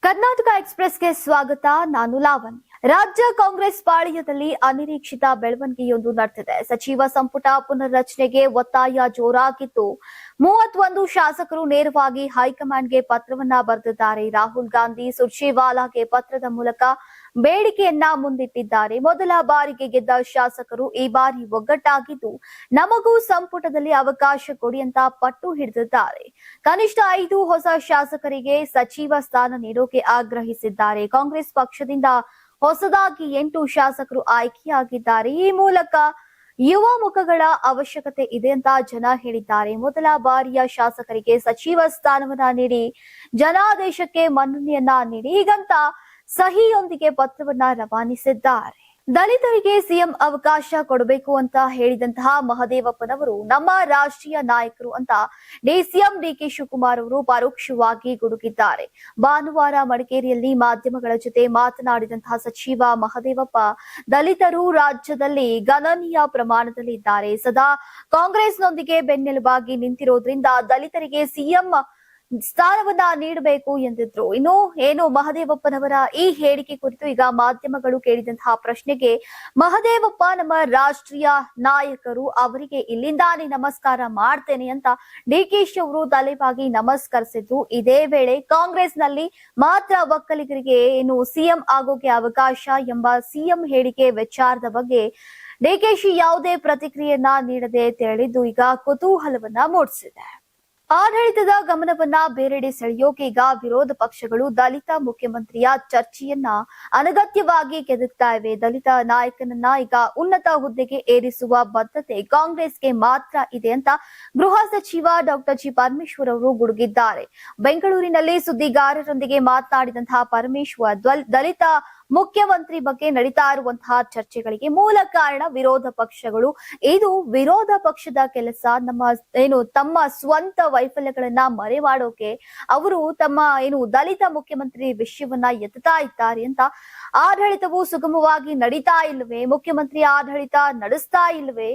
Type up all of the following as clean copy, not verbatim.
ಕರ್ನಾಟಕ ಎಕ್ಸ್‌ಪ್ರೆಸ್‌ಗೆ ಸ್ವಾಗತ. ನಾನು ಲಾವಣ್ಯ. ರಾಜ್ಯ ಕಾಂಗ್ರೆಸ್ ಪಾಳ್ಯದಲ್ಲಿ ಅನಿರೀಕ್ಷಿತ ಬೆಳವಣಿಗೆಯೊಂದು ನಡೆದಿದೆ. ಸಚಿವ ಸಂಪುಟ ಪುನರ್ರಚನೆಗೆ ಒತ್ತಾಯ ಜೋರಾಗಿದ್ದು 31 ಶಾಸಕರು ನೇರವಾಗಿ ಹೈಕಮಾಂಡ್ಗೆ ಪತ್ರವನ್ನ ಬರೆದಿದ್ದಾರೆ. ರಾಹುಲ್ ಗಾಂಧಿ ಸುರ್ಜೇವಾಲಾಗೆ ಪತ್ರದ ಮೂಲಕ ಬೇಡಿಕೆಯನ್ನ ಮುಂದಿಟ್ಟಿದ್ದಾರೆ. ಮೊದಲ ಬಾರಿಗೆ ಗೆದ್ದ ಶಾಸಕರು ಈ ಬಾರಿ ಒಗ್ಗಟ್ಟಾಗಿದ್ದು ನಮಗೂ ಸಂಪುಟದಲ್ಲಿ ಅವಕಾಶ ಕೊಡಿ ಅಂತ ಪಟ್ಟು ಹಿಡಿದಿದ್ದಾರೆ. ಕನಿಷ್ಠ 5 ಹೊಸ ಶಾಸಕರಿಗೆ ಸಚಿವ ಸ್ಥಾನ ನೀಡೋಕೆ ಆಗ್ರಹಿಸಿದ್ದಾರೆ. ಕಾಂಗ್ರೆಸ್ ಪಕ್ಷದಿಂದ ಹೊಸದಾಗಿ 8 ಶಾಸಕರು ಆಯ್ಕೆಯಾಗಿದ್ದಾರೆ. ಈ ಮೂಲಕ ಯುವ ಮುಖಗಳ ಅವಶ್ಯಕತೆ ಇದೆ ಅಂತ ಜನ ಹೇಳಿದ್ದಾರೆ. ಮೊದಲ ಬಾರಿಯ ಶಾಸಕರಿಗೆ ಸಚಿವ ಸ್ಥಾನವನ್ನ ನೀಡಿ ಜನಾದೇಶಕ್ಕೆ ಮನ್ನಣೆಯನ್ನ ನೀಡಿ ಹೀಗಂತ ಸಹಿಯೊಂದಿಗೆ ಪತ್ರವನ್ನ ರವಾನಿಸಿದ್ದಾರೆ. ದಲಿತರಿಗೆ ಸಿಎಂ ಅವಕಾಶ ಕೊಡಬೇಕು ಅಂತ ಹೇಳಿದಂತಹ ಮಹದೇವಪ್ಪನವರು ನಮ್ಮ ರಾಷ್ಟ್ರೀಯ ನಾಯಕರು ಅಂತ ಸಿಎಂ ಡಿಕೆ ಶಿವಕುಮಾರ್ ಅವರು ಪರೋಕ್ಷವಾಗಿ ಗುಡುಗಿದ್ದಾರೆ. ಭಾನುವಾರ ಮಡಿಕೇರಿಯಲ್ಲಿ ಮಾಧ್ಯಮಗಳ ಜೊತೆ ಮಾತನಾಡಿದಂತಹ ಸಚಿವ ಮಹದೇವಪ್ಪ, ದಲಿತರು ರಾಜ್ಯದಲ್ಲಿ ಗಣನೀಯ ಪ್ರಮಾಣದಲ್ಲಿ ಇದ್ದಾರೆ. ಸದಾ ಕಾಂಗ್ರೆಸ್ನೊಂದಿಗೆ ಬೆನ್ನೆಲುಬಾಗಿ ನಿಂತಿರೋದ್ರಿಂದ ದಲಿತರಿಗೆ ಸಿಎಂ ಸ್ಥಾನವನ್ನ ನೀಡಬೇಕು ಎಂದಿದ್ರು. ಇನ್ನು ಮಹದೇವಪ್ಪನವರ ಈ ಹೇಳಿಕೆ ಕುರಿತು ಈಗ ಮಾಧ್ಯಮಗಳು ಕೇಳಿದಂತಹ ಪ್ರಶ್ನೆಗೆ ಮಹದೇವಪ್ಪ ನಮ್ಮ ರಾಷ್ಟ್ರೀಯ ನಾಯಕರು, ಅವರಿಗೆ ಇಲ್ಲಿಂದಾನೇ ನಮಸ್ಕಾರ ಮಾಡ್ತೇನೆ ಅಂತ ಡಿಕೆಶಿ ಅವರು ತಲೆಬಾಗಿ ನಮಸ್ಕರಿಸಿದ್ರು. ಇದೇ ವೇಳೆ ಕಾಂಗ್ರೆಸ್ನಲ್ಲಿ ಮಾತ್ರ ಒಕ್ಕಲಿಗರಿಗೆ ಸಿಎಂ ಆಗೋಕೆ ಅವಕಾಶ ಎಂಬ ಸಿಎಂ ಹೇಳಿಕೆ ವಿಚಾರದ ಬಗ್ಗೆ ಡಿಕೆಶಿ ಯಾವುದೇ ಪ್ರತಿಕ್ರಿಯೆಯನ್ನ ನೀಡದೆ ತೆರಳಿದ್ದು ಈಗ ಕುತೂಹಲವನ್ನ ಮೂಡಿಸಿದೆ. ಆಡಳಿತದ ಗಮನವನ್ನ ಬೇರೆಡೆ ಸೆಳೆಯೋಕೆ ಈಗ ವಿರೋಧ ಪಕ್ಷಗಳು ದಲಿತ ಮುಖ್ಯಮಂತ್ರಿಯ ಚರ್ಚೆಯನ್ನ ಅನಗತ್ಯವಾಗಿ ಕೆದಕ್ತಾ ಇವೆ. ದಲಿತ ನಾಯಕನನ್ನ ಈಗ ಉನ್ನತ ಹುದ್ದೆಗೆ ಏರಿಸುವ ಬದ್ಧತೆ ಕಾಂಗ್ರೆಸ್ಗೆ ಮಾತ್ರ ಇದೆ ಅಂತ ಗೃಹ ಸಚಿವ ಡಾಕ್ಟರ್ ಜಿ ಪರಮೇಶ್ವರ್ ಅವರು ಗುಡುಗಿದ್ದಾರೆ. ಬೆಂಗಳೂರಿನಲ್ಲಿ ಸುದ್ದಿಗಾರರೊಂದಿಗೆ ಮಾತನಾಡಿದಂತಹ ಪರಮೇಶ್ವರ್, ದಲಿತ ಮುಖ್ಯಮಂತ್ರಿ ಬಗ್ಗೆ ನಡೀತಾ ಇರುವಂತಹ ಚರ್ಚೆಗಳಿಗೆ ಮೂಲ ಕಾರಣ ವಿರೋಧ ಪಕ್ಷಗಳು. ಇದು ವಿರೋಧ ಪಕ್ಷದ ಕೆಲಸ. ತಮ್ಮ ಸ್ವಂತ ವೈಫಲ್ಯಗಳನ್ನ ಮರೆಮಾಡೋಕೆ ಅವರು ತಮ್ಮ ದಲಿತ ಮುಖ್ಯಮಂತ್ರಿ ವಿಷಯವನ್ನ ಎತ್ತುತ್ತಾ ಇದ್ದಾರೆ ಅಂತ. ಆಡಳಿತವು ಸುಗಮವಾಗಿ ನಡೀತಾ ಇಲ್ವೇ? ಮುಖ್ಯಮಂತ್ರಿ ಆಡಳಿತ ನಡೆಸ್ತಾ ಇಲ್ವೇ?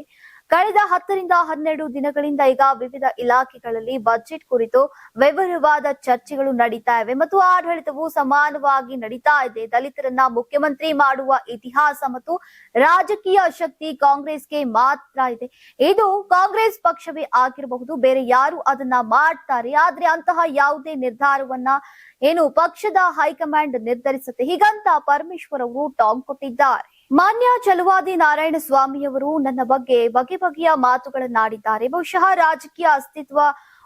ಕಳೆದ 10 ರಿಂದ 12 ದಿನಗಳಿಂದ ಈಗ ವಿವಿಧ ಇಲಾಖೆಗಳಲ್ಲಿ ಬಜೆಟ್ ಕುರಿತು ವಿವರವಾದ ಚರ್ಚೆಗಳು ನಡೀತಾ ಇವೆ ಮತ್ತು ಆಡಳಿತವು ಸಮಾನವಾಗಿ ನಡೀತಾ ಇದೆ. ದಲಿತರನ್ನ ಮುಖ್ಯಮಂತ್ರಿ ಮಾಡುವ ಇತಿಹಾಸ ಮತ್ತು ರಾಜಕೀಯ ಶಕ್ತಿ ಕಾಂಗ್ರೆಸ್ಗೆ ಮಾತ್ರ ಇದೆ. ಇದು ಕಾಂಗ್ರೆಸ್ ಪಕ್ಷವೇ ಆಗಿರಬಹುದು, ಬೇರೆ ಯಾರು ಅದನ್ನ ಮಾಡ್ತಾರೆ. ಆದ್ರೆ ಅಂತಹ ಯಾವುದೇ ನಿರ್ಧಾರವನ್ನ ಪಕ್ಷದ ಹೈಕಮಾಂಡ್ ನಿರ್ಧರಿಸುತ್ತೆ, ಹೀಗಂತ ಪರಮೇಶ್ವರ್ ಅವರು ಟಾಂಗ್ ಕೊಟ್ಟಿದ್ದಾರೆ. ಮಾನ್ಯ ಛಲವಾದಿ ನಾರಾಯಣಸ್ವಾಮಿಯವರು ನನ್ನ ಬಗ್ಗೆ ಬಗೆ ಬಗೆಯ ಮಾತುಗಳನ್ನಾಡಿದ್ದಾರೆ. ಬಹುಶಃ ರಾಜಕೀಯ ಅಸ್ತಿತ್ವ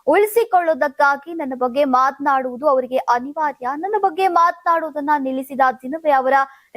ಉಳಿಸಿಕೊಳ್ಳುವುದಕ್ಕಾಗಿ ನನ್ನ ಬಗ್ಗೆ ಮಾತನಾಡುವುದು ಅವರಿಗೆ ಅನಿವಾರ್ಯ. ನನ್ನ ಬಗ್ಗೆ ಮಾತನಾಡುವುದನ್ನ ನಿಲ್ಲಿಸಿದ ದಿನವೇ ಅವರ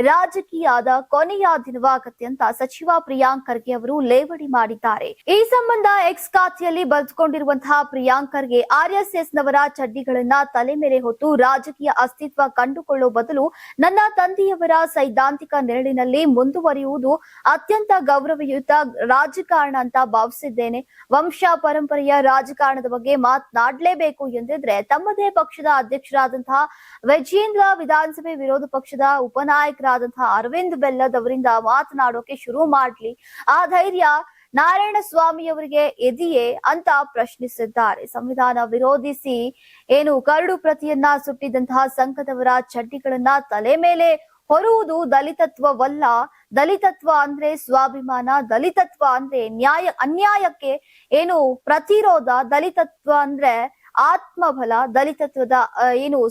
ರಾಜಕೀಯದ ಕೊನೆಯ ದಿನವಾಗತ್ತೆ ಅಂತ ಸಚಿವ ಪ್ರಿಯಾಂಕ್ ಖರ್ಗೆ ಅವರು ಲೇವಡಿ ಮಾಡಿದ್ದಾರೆ. ಈ ಸಂಬಂಧ ಎಕ್ಸ್ ಖಾತೆಯಲ್ಲಿ ಬರೆದುಕೊಂಡಿರುವಂತಹ ಪ್ರಿಯಾಂಕ್ ಖರ್ಗೆ, RSS ನವರ ಚಡ್ಡಿಗಳನ್ನ ತಲೆ ಮೇಲೆ ಹೊತ್ತು ರಾಜಕೀಯ ಅಸ್ತಿತ್ವ ಕಂಡುಕೊಳ್ಳುವ ಬದಲು ನನ್ನ ತಂದೆಯವರ ಸೈದ್ಧಾಂತಿಕ ನೆರಳಿನಲ್ಲಿ ಮುಂದುವರಿಯುವುದು ಅತ್ಯಂತ ಗೌರವಯುತ ರಾಜಕಾರಣ ಅಂತ ಭಾವಿಸಿದ್ದೇನೆ. ವಂಶ ಪರಂಪರೆಯ ರಾಜಕಾರಣದ ಬಗ್ಗೆ ಮಾತನಾಡಲೇಬೇಕು ಎಂದಿದ್ರೆ ತಮ್ಮದೇ ಪಕ್ಷದ ಅಧ್ಯಕ್ಷರಾದಂತಹ ವಿಜೇಂದ್ರ, ವಿಧಾನಸಭೆ ವಿರೋಧ ಪಕ್ಷದ ಉಪನಾಯಕರಾದಂತಹ ಅರವಿಂದ್ ಬೆಲ್ಲದ್ ಅವರಿಂದ ಮಾತನಾಡೋಕೆ ಶುರು ಮಾಡ್ಲಿ. ಆ ಧೈರ್ಯ ನಾರಾಯಣಸ್ವಾಮಿ ಅವರಿಗೆ ಇದೆಯೇ ಅಂತ ಪ್ರಶ್ನಿಸಿದ್ದಾರೆ. ಸಂವಿಧಾನ ವಿರೋಧಿಸಿ ಕರಡು ಪ್ರತಿಯನ್ನ ಸುಟ್ಟಿದಂತಹ ಸಂಘದವರ ಚಡ್ಡಿಗಳನ್ನ ತಲೆ ಮೇಲೆ ಹೊರುವುದು ದಲಿತತ್ವವಲ್ಲ. ದಲಿತತ್ವ ಅಂದ್ರೆ ಸ್ವಾಭಿಮಾನ, ದಲಿತತ್ವ ಅಂದ್ರೆ ಅನ್ಯಾಯಕ್ಕೆ ಪ್ರತಿರೋಧ, ದಲಿತತ್ವ ಅಂದ್ರೆ ಆತ್ಮಬಲ. ದಲಿತತ್ವದ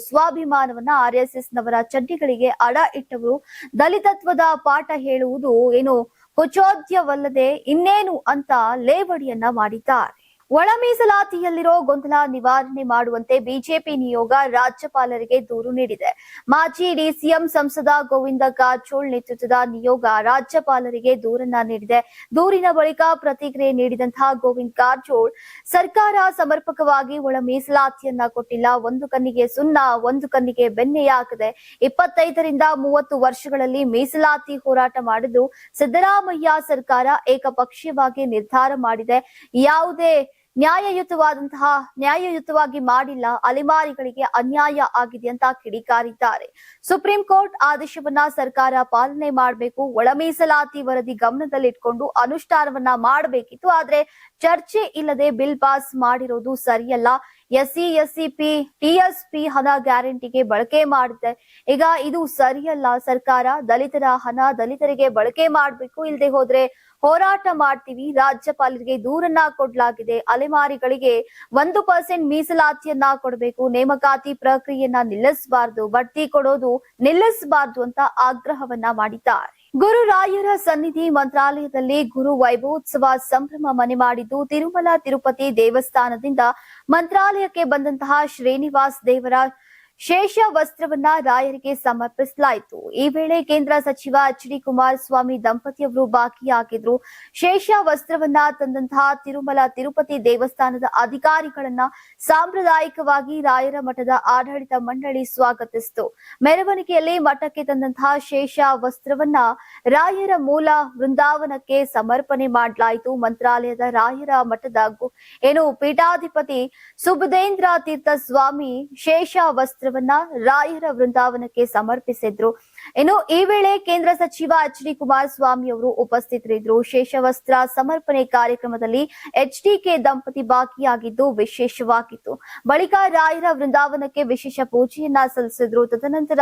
ಸ್ವಾಭಿಮಾನವನ್ನ RSS ನವರ ಚಡ್ಡಿಗಳಿಗೆ ಅಡ ಇಟ್ಟವರು ದಲಿತತ್ವದ ಪಾಠ ಹೇಳುವುದು ಕುಚೋದ್ಯವಲ್ಲದೆ ಇನ್ನೇನು ಅಂತ ಲೇವಡಿಯನ್ನ ಮಾಡಿದ್ದಾರೆ. ಒಳ ಮೀಸಲಾತಿಯಲ್ಲಿರೋ ಗೊಂದಲ ನಿವಾರಣೆ ಮಾಡುವಂತೆ ಬಿಜೆಪಿ ನಿಯೋಗ ರಾಜ್ಯಪಾಲರಿಗೆ ದೂರು ನೀಡಿದೆ. ಮಾಜಿ DCM ಸಂಸದ ಗೋವಿಂದ ಕಾರಜೋಳ್ ನೇತೃತ್ವದ ನಿಯೋಗ ರಾಜ್ಯಪಾಲರಿಗೆ ದೂರನ್ನ ನೀಡಿದೆ. ದೂರಿನ ಬಳಿಕ ಪ್ರತಿಕ್ರಿಯೆ ನೀಡಿದಂತಹ ಗೋವಿಂದ ಕಾರಜೋಳ್, ಸರ್ಕಾರ ಸಮರ್ಪಕವಾಗಿ ಒಳ ಮೀಸಲಾತಿಯನ್ನ ಕೊಟ್ಟಿಲ್ಲ. ಒಂದು ಕಣ್ಣಿಗೆ ಸುಣ್ಣ, ಒಂದು ಕಣ್ಣಿಗೆ ಬೆಣ್ಣೆಯಾಗಿದೆ. 25 ರಿಂದ 30 ವರ್ಷಗಳಲ್ಲಿ ಮೀಸಲಾತಿ ಹೋರಾಟ ಮಾಡಿದ್ದು ಸಿದ್ದರಾಮಯ್ಯ ಸರ್ಕಾರ ಏಕಪಕ್ಷೀಯವಾಗಿ ನಿರ್ಧಾರ ಮಾಡಿದೆ. ಯಾವುದೇ ನ್ಯಾಯಯುತವಾಗಿ ಮಾಡಿಲ್ಲ. ಅಲೆಮಾರಿಗಳಿಗೆ ಅನ್ಯಾಯ ಆಗಿದೆ ಅಂತ ಕಿಡಿಕಾರಿದ್ದಾರೆ. ಸುಪ್ರೀಂ ಕೋರ್ಟ್ ಆದೇಶವನ್ನ ಸರ್ಕಾರ ಪಾಲನೆ ಮಾಡಬೇಕು. ಒಳ ಮೀಸಲಾತಿ ವರದಿ ಗಮನದಲ್ಲಿಟ್ಕೊಂಡು ಅನುಷ್ಠಾನವನ್ನ ಮಾಡಬೇಕಿತ್ತು. ಆದ್ರೆ ಚರ್ಚೆ ಇಲ್ಲದೆ ಬಿಲ್ ಪಾಸ್ ಮಾಡಿರೋದು ಸರಿಯಲ್ಲ. SC TSP ಹಣ ಗ್ಯಾರಂಟಿಗೆ ಬಳಕೆ ಮಾಡಿದೆ. ಈಗ ಇದು ಸರಿಯಲ್ಲ. ಸರ್ಕಾರ ದಲಿತರ ಹಣ ದಲಿತರಿಗೆ ಬಳಕೆ ಮಾಡಬೇಕು, ಇಲ್ಲದೆ ಹೋದ್ರೆ ಹೋರಾಟ ಮಾಡ್ತೀವಿ. ರಾಜ್ಯಪಾಲರಿಗೆ ದೂರನ್ನ ಕೊಡಲಾಗಿದೆ. ಅಲೆಮಾರಿಗಳಿಗೆ 1% ಮೀಸಲಾತಿಯನ್ನ ಕೊಡಬೇಕು. ನೇಮಕಾತಿ ಪ್ರಕ್ರಿಯೆಯನ್ನ ನಿಲ್ಲಿಸಬಾರದು, ಬಡ್ತಿ ಕೊಡೋದು ನಿಲ್ಲಿಸಬಾರದು ಅಂತ ಆಗ್ರಹವನ್ನ ಮಾಡಿದ್ದಾರೆ. ಗುರು ರಾಯರ ಸನ್ನಿಧಿ ಮಂತ್ರಾಲಯದಲ್ಲಿ ಗುರು ವೈಭವೋತ್ಸವ ಸಂಭ್ರಮ ಮನೆ ಮಾಡಿದ್ದು, ತಿರುಮಲ ತಿರುಪತಿ ದೇವಸ್ಥಾನದಿಂದ ಮಂತ್ರಾಲಯಕ್ಕೆ ಬಂದಂತಹ ಶ್ರೀನಿವಾಸ್ ದೇವರ ಶೇಷ ವಸ್ತ್ರವನ್ನ ರಾಯರಿಗೆ ಸಮರ್ಪಿಸಲಾಯಿತು. ಈ ವೇಳೆ ಕೇಂದ್ರ ಸಚಿವ HD ಕುಮಾರಸ್ವಾಮಿ ದಂಪತಿಯವರು ಭಾಗಿಯಾಗಿದ್ರು. ಶೇಷ ವಸ್ತ್ರವನ್ನ ತಂದಂತಹ ತಿರುಮಲ ತಿರುಪತಿ ದೇವಸ್ಥಾನದ ಅಧಿಕಾರಿಗಳನ್ನ ಸಾಂಪ್ರದಾಯಿಕವಾಗಿ ರಾಯರ ಮಠದ ಆಡಳಿತ ಮಂಡಳಿ ಸ್ವಾಗತಿಸಿತು. ಮೆರವಣಿಗೆಯಲ್ಲಿ ಮಠಕ್ಕೆ ತಂದಂತಹ ಶೇಷ ವಸ್ತ್ರವನ್ನ ರಾಯರ ಮೂಲ ವೃಂದಾವನಕ್ಕೆ ಸಮರ್ಪಣೆ ಮಾಡಲಾಯಿತು. ಮಂತ್ರಾಲಯದ ರಾಯರ ಮಠದ ಪೀಠಾಧಿಪತಿ ಸುಬುಧೇಂದ್ರ ತೀರ್ಥ ಸ್ವಾಮಿ ಶೇಷ ವಸ್ತ್ರವನ್ನ ರಾಯರ ವೃಂದಾವನಕ್ಕೆ ಸಮರ್ಪಿಸಿದ್ರು. ಈ ವೇಳೆ ಕೇಂದ್ರ ಸಚಿವ HD ಕುಮಾರಸ್ವಾಮಿ ಅವರು ಉಪಸ್ಥಿತರಿದ್ದರು. ಶೇಷವಸ್ತ್ರ ಸಮರ್ಪಣೆ ಕಾರ್ಯಕ್ರಮದಲ್ಲಿ HDK ದಂಪತಿ ಭಾಗಿಯಾಗಿದ್ದು ವಿಶೇಷವಾಗಿತ್ತು. ಬಳಿಕ ರಾಯರ ವೃಂದಾವನಕ್ಕೆ ವಿಶೇಷ ಪೂಜೆಯನ್ನ ಸಲ್ಲಿಸಿದ್ರು. ತದನಂತರ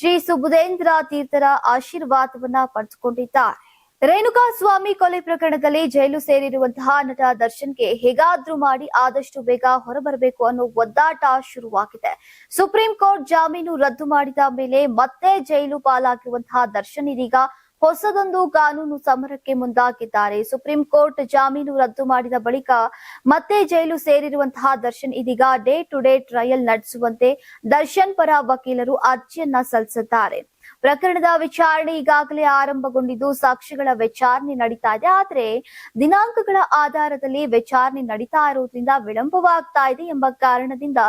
ಶ್ರೀ ಸುಬುಧೇಂದ್ರ ತೀರ್ಥರ ಆಶೀರ್ವಾದವನ್ನ ಪಡೆದುಕೊಂಡಿದ್ದಾರೆ. ರೇಣುಕಾಸ್ವಾಮಿ ಕೊಲೆ ಪ್ರಕರಣದಲ್ಲಿ ಜೈಲು ಸೇರಿರುವಂತಹ ನಟ ದರ್ಶನ್ಗೆ ಹೇಗಾದ್ರೂ ಮಾಡಿ ಆದಷ್ಟು ಬೇಗ ಹೊರಬರಬೇಕು ಅನ್ನೋ ಒದ್ದಾಟ ಶುರುವಾಗಿದೆ. ಸುಪ್ರೀಂ ಕೋರ್ಟ್ ಜಾಮೀನು ರದ್ದು ಮಾಡಿದ ಮೇಲೆ ಮತ್ತೆ ಜೈಲು ಪಾಲಾಗಿರುವಂತಹ ದರ್ಶನ್ ಇದೀಗ ಹೊಸದೊಂದು ಕಾನೂನು ಸಮರಕ್ಕೆ ಮುಂದಾಗಿದ್ದಾರೆ. ಸುಪ್ರೀಂ ಕೋರ್ಟ್ ಜಾಮೀನು ರದ್ದು ಮಾಡಿದ ಬಳಿಕ ಮತ್ತೆ ಜೈಲು ಸೇರಿರುವಂತಹ ದರ್ಶನ್ ಇದೀಗ ಡೇ ಟು ಡೇ ಟ್ರಯಲ್ ನಡೆಸುವಂತೆ ದರ್ಶನ್ ಪರ ವಕೀಲರು ಅರ್ಜಿಯನ್ನ ಸಲ್ಲಿಸಿದ್ದಾರೆ. ಪ್ರಕರಣದ ವಿಚಾರಣೆ ಈಗಾಗಲೇ ಆರಂಭಗೊಂಡಿದ್ದು ಸಾಕ್ಷಿಗಳ ವಿಚಾರಣೆ ನಡೀತಾ ಇದೆ. ಆದ್ರೆ ದಿನಾಂಕಗಳ ಆಧಾರದಲ್ಲಿ ವಿಚಾರಣೆ ನಡೀತಾ ಇರುವುದರಿಂದ ವಿಳಂಬವಾಗ್ತಾ ಇದೆ ಎಂಬ ಕಾರಣದಿಂದ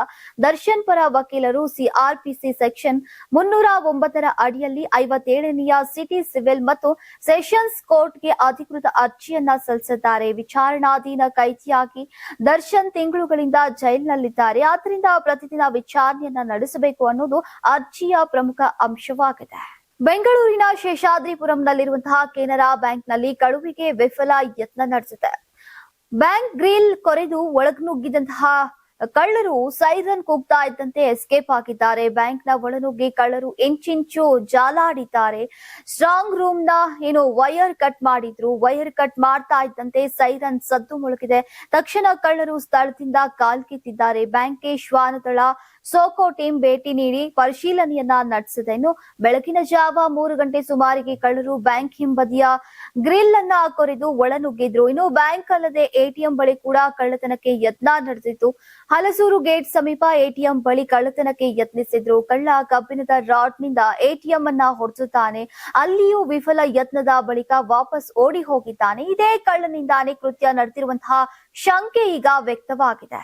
ದರ್ಶನ್ ಪರ ವಕೀಲರು CRPC ಸೆಕ್ಷನ್ 309 ಅಡಿಯಲ್ಲಿ 57ನೇ ಸಿಟಿ ಸಿವಿಲ್ ಮತ್ತು ಸೆಷನ್ಸ್ ಕೋರ್ಟ್ಗೆ ಅಧಿಕೃತ ಅರ್ಜಿಯನ್ನ ಸಲ್ಲಿಸಿದ್ದಾರೆ. ವಿಚಾರಣಾಧೀನ ಕೈದಿಯಾಗಿ ದರ್ಶನ್ ತಿಂಗಳುಗಳಿಂದ ಜೈಲಿನಲ್ಲಿದ್ದಾರೆ. ಆದ್ರಿಂದ ಪ್ರತಿದಿನ ವಿಚಾರಣೆಯನ್ನ ನಡೆಸಬೇಕು ಅನ್ನೋದು ಅರ್ಜಿಯ ಪ್ರಮುಖ ಅಂಶವಾಗಿದೆ. ಬೆಂಗಳೂರಿನ ಶೇಷಾದ್ರಿಪುರಂನಲ್ಲಿರುವಂತಹ ಕೆನರಾ ಬ್ಯಾಂಕ್ನಲ್ಲಿ ಕಳುವಿಗೆ ವಿಫಲ ಯತ್ನ ನಡೆಸಿದೆ. ಬ್ಯಾಂಕ್ ಗ್ರಿಲ್ ಕೊರೆದು ಒಳನುಗ್ಗಿದಂತಹ ಕಳ್ಳರು ಸೈರನ್ ಕೂಗ್ತಾ ಇದ್ದಂತೆ ಎಸ್ಕೇಪ್ ಆಗಿದ್ದಾರೆ. ಬ್ಯಾಂಕ್ನ ಒಳನುಗ್ಗಿ ಕಳ್ಳರು ಇಂಚಿಂಚು ಜಾಲಾಡಿದ್ದಾರೆ. ಸ್ಟ್ರಾಂಗ್ ರೂಮ್ ನ ವೈರ್ ಕಟ್ ಮಾಡಿದ್ರು. ವೈರ್ ಕಟ್ ಮಾಡ್ತಾ ಇದ್ದಂತೆ ಸೈರನ್ ಸದ್ದು ಮೊಳಗಿದೆ. ತಕ್ಷಣ ಕಳ್ಳರು ಸ್ಥಳದಿಂದ ಕಾಲ್ಕಿತ್ತಿದ್ದಾರೆ. ಬ್ಯಾಂಕ್ಗೆ ಶ್ವಾನದಳ ಸೋಕೋ ಟೀಮ್ ಭೇಟಿ ನೀಡಿ ಪರಿಶೀಲನೆಯನ್ನ ನಡೆಸಿದೆ. ಇನ್ನು ಬೆಳಗಿನ ಜಾವ 3 ಗಂಟೆ ಸುಮಾರಿಗೆ ಕಳ್ಳರು ಬ್ಯಾಂಕ್ ಹಿಂಬದಿಯ ಗ್ರಿಲ್ ಅನ್ನ ಕೊರೆದು ಒಳನುಗ್ಗಿದ್ರು. ಇನ್ನು ಬ್ಯಾಂಕ್ ಅಲ್ಲದೆ ATM ಬಳಿ ಕೂಡ ಕಳ್ಳತನಕ್ಕೆ ಯತ್ನ ನಡೆದಿತ್ತು. ಹಲಸೂರು ಗೇಟ್ ಸಮೀಪ ATM ಬಳಿ ಕಳ್ಳತನಕ್ಕೆ ಯತ್ನಿಸಿದ್ರು. ಕಳ್ಳ ಕಬ್ಬಿಣದ ರಾಡ್ ನಿಂದ ATM ಅನ್ನ ಹೊಡೆಸುತ್ತಾನೆ. ಅಲ್ಲಿಯೂ ವಿಫಲ ಯತ್ನದ ಬಳಿಕ ವಾಪಸ್ ಓಡಿ ಹೋಗಿದ್ದಾನೆ. ಇದೇ ಕಳ್ಳನಿಂದಾನೇ ಕೃತ್ಯ ನಡೆದಿರುವಂತಹ ಶಂಕೆ ಈಗ ವ್ಯಕ್ತವಾಗಿದೆ.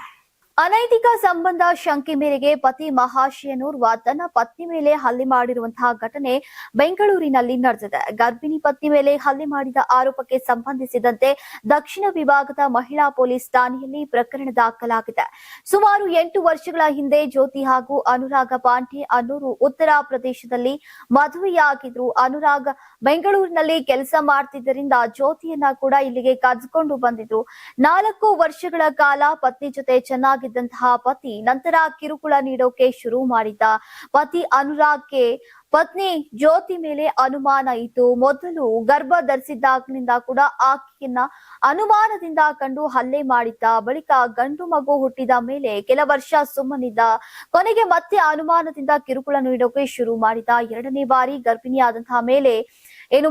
ಅನೈತಿಕ ಸಂಬಂಧ ಶಂಕೆ ಮೇರೆಗೆ ಪತಿ ಮಹಾಶಯನೋರ್ವ ತನ್ನ ಪತ್ನಿ ಮೇಲೆ ಹಲ್ಲೆ ಮಾಡಿರುವಂತಹ ಘಟನೆ ಬೆಂಗಳೂರಿನಲ್ಲಿ ನಡೆದಿದೆ. ಗರ್ಭಿಣಿ ಪತ್ನಿ ಮೇಲೆ ಹಲ್ಲೆ ಮಾಡಿದ ಆರೋಪಕ್ಕೆ ಸಂಬಂಧಿಸಿದಂತೆ ದಕ್ಷಿಣ ವಿಭಾಗದ ಮಹಿಳಾ ಪೊಲೀಸ್ ಠಾಣೆಯಲ್ಲಿ ಪ್ರಕರಣ ದಾಖಲಾಗಿದೆ. ಸುಮಾರು 8 ವರ್ಷಗಳ ಹಿಂದೆ ಜ್ಯೋತಿ ಹಾಗೂ ಅನುರಾಗ ಪಾಂಡೆ ಅನ್ನೋರು ಉತ್ತರ ಪ್ರದೇಶದಲ್ಲಿ ಮದುವೆಯಾಗಿದ್ರು. ಅನುರಾಗ್ ಬೆಂಗಳೂರಿನಲ್ಲಿ ಕೆಲಸ ಮಾಡ್ತಿದ್ದರಿಂದ ಜ್ಯೋತಿಯನ್ನ ಕೂಡ ಇಲ್ಲಿಗೆ ಕರೆದುಕೊಂಡು ಬಂದಿದ್ರು. 4 ವರ್ಷಗಳ ಕಾಲ ಪತ್ನಿ ಜೊತೆ ಚೆನ್ನಾಗಿದ್ದಂತಹ ಪತಿ ನಂತರ ಕಿರುಕುಳ ನೀಡೋಕೆ ಶುರು ಮಾಡಿದ್ದ. ಪತಿ ಅನುರಾಗ್ಗೆ ಪತ್ನಿ ಜ್ಯೋತಿ ಮೇಲೆ ಅನುಮಾನ ಇತ್ತು. ಮೊದಲು ಗರ್ಭ ಧರಿಸಿದ್ದಾಗಿನಿಂದ ಕೂಡ ಆಕೆಯನ್ನ ಅನುಮಾನದಿಂದ ಕಂಡು ಹಲ್ಲೆ ಮಾಡಿದ್ದ. ಬಳಿಕ ಗಂಡು ಮಗು ಹುಟ್ಟಿದ ಮೇಲೆ ಕೆಲ ವರ್ಷ ಸುಮ್ಮನಿದ್ದ. ಕೊನೆಗೆ ಮತ್ತೆ ಅನುಮಾನದಿಂದ ಕಿರುಕುಳ ನೀಡೋಕೆ ಶುರು ಮಾಡಿದ. 2ನೇ ಬಾರಿ ಗರ್ಭಿಣಿಯಾದಂತಹ ಮೇಲೆ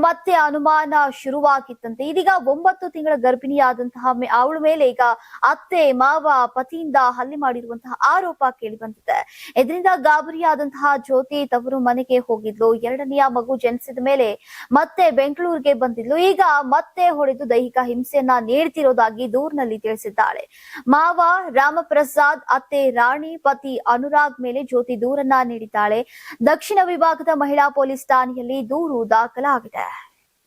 ಮತ್ತೆ ಅನುಮಾನ ಶುರುವಾಗಿತ್ತಂತೆ. ಇದೀಗ 9 ತಿಂಗಳ ಗರ್ಭಿಣಿಯಾದಂತಹ ಅವಳ ಮೇಲೆ ಈಗ ಅತ್ತೆ ಮಾವ ಪತಿಯಿಂದ ಹಲ್ಲೆ ಮಾಡಿರುವಂತಹ ಆರೋಪ ಕೇಳಿ ಬಂದಿದೆ. ಇದರಿಂದ ಗಾಬರಿಯಾದಂತಹ ಜ್ಯೋತಿ ತವರು ಮನೆಗೆ ಹೋಗಿದ್ಲು. 2ನೇ ಮಗು ಜನಿಸಿದ ಮೇಲೆ ಮತ್ತೆ ಬೆಂಗಳೂರಿಗೆ ಬಂದಿದ್ಲು. ಈಗ ಮತ್ತೆ ಹೊಡೆದು ದೈಹಿಕ ಹಿಂಸೆಯನ್ನ ನೀಡ್ತಿರೋದಾಗಿ ದೂರಿನಲ್ಲಿ ತಿಳಿಸಿದ್ದಾಳೆ. ಮಾವ ರಾಮಪ್ರಸಾದ್, ಅತ್ತೆ ರಾಣಿ, ಪತಿ ಅನುರಾಗ್ ಮೇಲೆ ಜ್ಯೋತಿ ದೂರನ್ನ ನೀಡಿದ್ದಾಳೆ. ದಕ್ಷಿಣ ವಿಭಾಗದ ಮಹಿಳಾ ಪೊಲೀಸ್ ಠಾಣೆಯಲ್ಲಿ ದೂರು ದಾಖಲಾಗಿದೆ.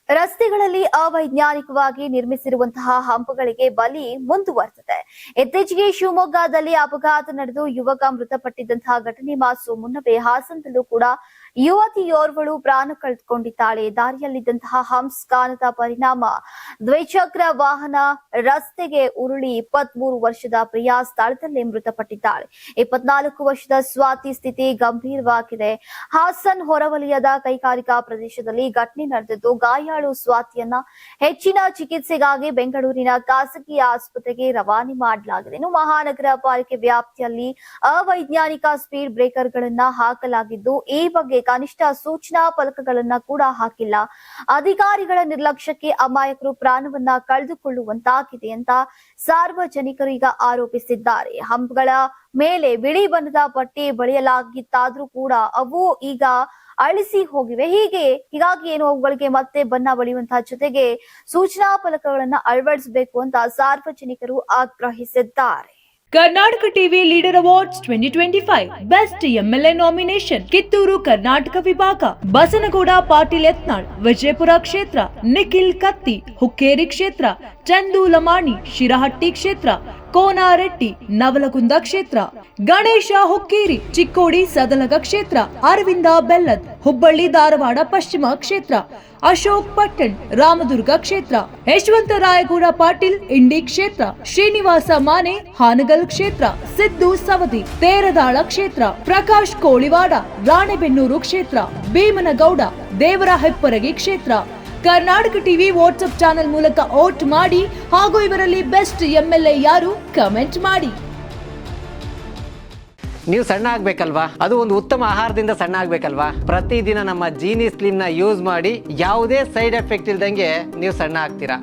ರಸ್ತೆಗಳಲ್ಲಿ ಅವೈಜ್ಞಾನಿಕವಾಗಿ ನಿರ್ಮಿಸಿರುವಂತಹ ಹಂಪುಗಳಿಗೆ ಬಲಿ ಮುಂದುವರೆದಿದೆ. ಇತ್ತೀಚೆಗೆ ಶಿವಮೊಗ್ಗದಲ್ಲಿ ಅಪಘಾತ ನಡೆದು ಯುವಕ ಮೃತಪಟ್ಟಿದ್ದಂತಹ ಘಟನೆ ಮಾಸು ಮುನ್ನವೇ ಹಾಸನದಲ್ಲೂ ಕೂಡ ಯುವತಿಯೋರ್ವಳು ಪ್ರಾಣ ಕಳೆದುಕೊಂಡಿದ್ದಾಳೆ. ದಾರಿಯಲ್ಲಿದ್ದಂತಹ ಹಂಸ್ಕಾನದ ಪರಿಣಾಮ ದ್ವಿಚಕ್ರ ವಾಹನ ರಸ್ತೆಗೆ ಉರುಳಿ 23 ವರ್ಷದ ಪ್ರಿಯಾ ಸ್ಥಳದಲ್ಲೇ ಮೃತಪಟ್ಟಿದ್ದಾಳೆ. 24 ವರ್ಷದ ಸ್ವಾತಿ ಸ್ಥಿತಿ ಗಂಭೀರವಾಗಿದೆ. ಹಾಸನ್ ಹೊರವಲಯದ ಕೈಗಾರಿಕಾ ಪ್ರದೇಶದಲ್ಲಿ ಘಟನೆ ನಡೆದಿದ್ದು, ಗಾಯಾಳು ಸ್ವಾತಿಯನ್ನ ಹೆಚ್ಚಿನ ಚಿಕಿತ್ಸೆಗಾಗಿ ಬೆಂಗಳೂರಿನ ಖಾಸಗಿ ಆಸ್ಪತ್ರೆಗೆ ರವಾನೆ ಮಾಡಲಾಗಿದೆ. ಇನ್ನು ಮಹಾನಗರ ಪಾಲಿಕೆ ವ್ಯಾಪ್ತಿಯಲ್ಲಿ ಅವೈಜ್ಞಾನಿಕ ಸ್ಪೀಡ್ ಬ್ರೇಕರ್ಗಳನ್ನ ಹಾಕಲಾಗಿದ್ದು, ಈ ಬಗ್ಗೆ ಕನಿಷ್ಠ ಸೂಚನಾ ಫಲಕಗಳನ್ನ ಕೂಡ ಹಾಕಿಲ್ಲ. ಅಧಿಕಾರಿಗಳ ನಿರ್ಲಕ್ಷ್ಯಕ್ಕೆ ಅಮಾಯಕರು ಪ್ರಾಣವನ್ನ ಕಳೆದುಕೊಳ್ಳುವಂತಾಗಿದೆ ಅಂತ ಸಾರ್ವಜನಿಕರು ಈಗ ಆರೋಪಿಸಿದ್ದಾರೆ. ಹಂಪ್ಗಳ ಮೇಲೆ ಬಿಳಿ ಬಣ್ಣದ ಪಟ್ಟಿ ಬಳಿಯಲಾಗಿತ್ತಾದ್ರೂ ಕೂಡ ಅವು ಈಗ ಅಳಿಸಿ ಹೋಗಿವೆ. ಹೀಗಾಗಿ ಏನು ಅವುಗಳಿಗೆ ಮತ್ತೆ ಬಣ್ಣ ಬಳಿಯುವಂತಹ ಜೊತೆಗೆ ಸೂಚನಾ ಫಲಕಗಳನ್ನ ಅಳವಡಿಸಬೇಕು ಅಂತ ಸಾರ್ವಜನಿಕರು ಆಗ್ರಹಿಸಿದ್ದಾರೆ. Karnataka TV leader awards 2025 best MLA nomination Kittur Karnataka ವಿಭಾಗ ಬಸನಗೌಡ ಪಾಟೀಲ್ ಯತ್ನಾಳ್ ವಿಜಯಪುರ ಕ್ಷೇತ್ರ, ನಿಖಿಲ್ ಕತ್ತಿ ಹುಕ್ಕೇರಿ ಕ್ಷೇತ್ರ, ಚಂದು ಲಮಾಣಿ ಶಿರಹಟ್ಟಿ ಕ್ಷೇತ್ರ, ಕೋನಾರೆಡ್ಡಿ ನವಲಗುಂದ ಕ್ಷೇತ್ರ, ಗಣೇಶ ಹುಕ್ಕೇರಿ ಚಿಕ್ಕೋಡಿ ಸದಲಗ ಕ್ಷೇತ್ರ, ಅರವಿಂದ ಬೆಲ್ಲದ್ ಹುಬ್ಬಳ್ಳಿ ಧಾರವಾಡ ಪಶ್ಚಿಮ ಕ್ಷೇತ್ರ, ಅಶೋಕ್ ಪಟ್ಟಣ್ ರಾಮದುರ್ಗ ಕ್ಷೇತ್ರ, ಯಶವಂತ ರಾಯಗೌಡ ಪಾಟೀಲ್ ಇಂಡಿ ಕ್ಷೇತ್ರ, ಶ್ರೀನಿವಾಸ ಮಾನೆ ಹಾನಗಲ್ ಕ್ಷೇತ್ರ, ಸಿದ್ದು ಸವದಿ ತೇರದಾಳ ಕ್ಷೇತ್ರ, ಪ್ರಕಾಶ್ ಕೋಳಿವಾಡ ರಾಣೆಬೆನ್ನೂರು ಕ್ಷೇತ್ರ, ಭೀಮನಗೌಡ ದೇವರ ಹೆಪ್ಪರಗಿ ಕ್ಷೇತ್ರ. ಕರ್ನಾಟಕ ಟಿವಿ ವಾಟ್ಸ್ಆಪ್ ಚಾನೆಲ್ ಮೂಲಕ ವೋಟ್ ಮಾಡಿ ಹಾಗೂ ಇವರಲ್ಲಿ ಬೆಸ್ಟ್ ಎಂಎಲ್ಎ ಯಾರು ಕಮೆಂಟ್ ಮಾಡಿ. ನೀವು ಸಣ್ಣ ಆಗ್ಬೇಕಲ್ವಾ? ಅದು ಒಂದು ಉತ್ತಮ ಆಹಾರದಿಂದ ಸಣ್ಣ ಆಗ್ಬೇಕಲ್ವಾ? ಪ್ರತಿದಿನ ನಮ್ಮ ಜೀನಿ ಸ್ಲಿಮ್ ನ ಯೂಸ್ ಮಾಡಿ ಯಾವುದೇ ಸೈಡ್ ಎಫೆಕ್ಟ್ ಇಲ್ದಂಗೆ ನೀವು ಸಣ್ಣ ಆಗ್ತೀರಾ.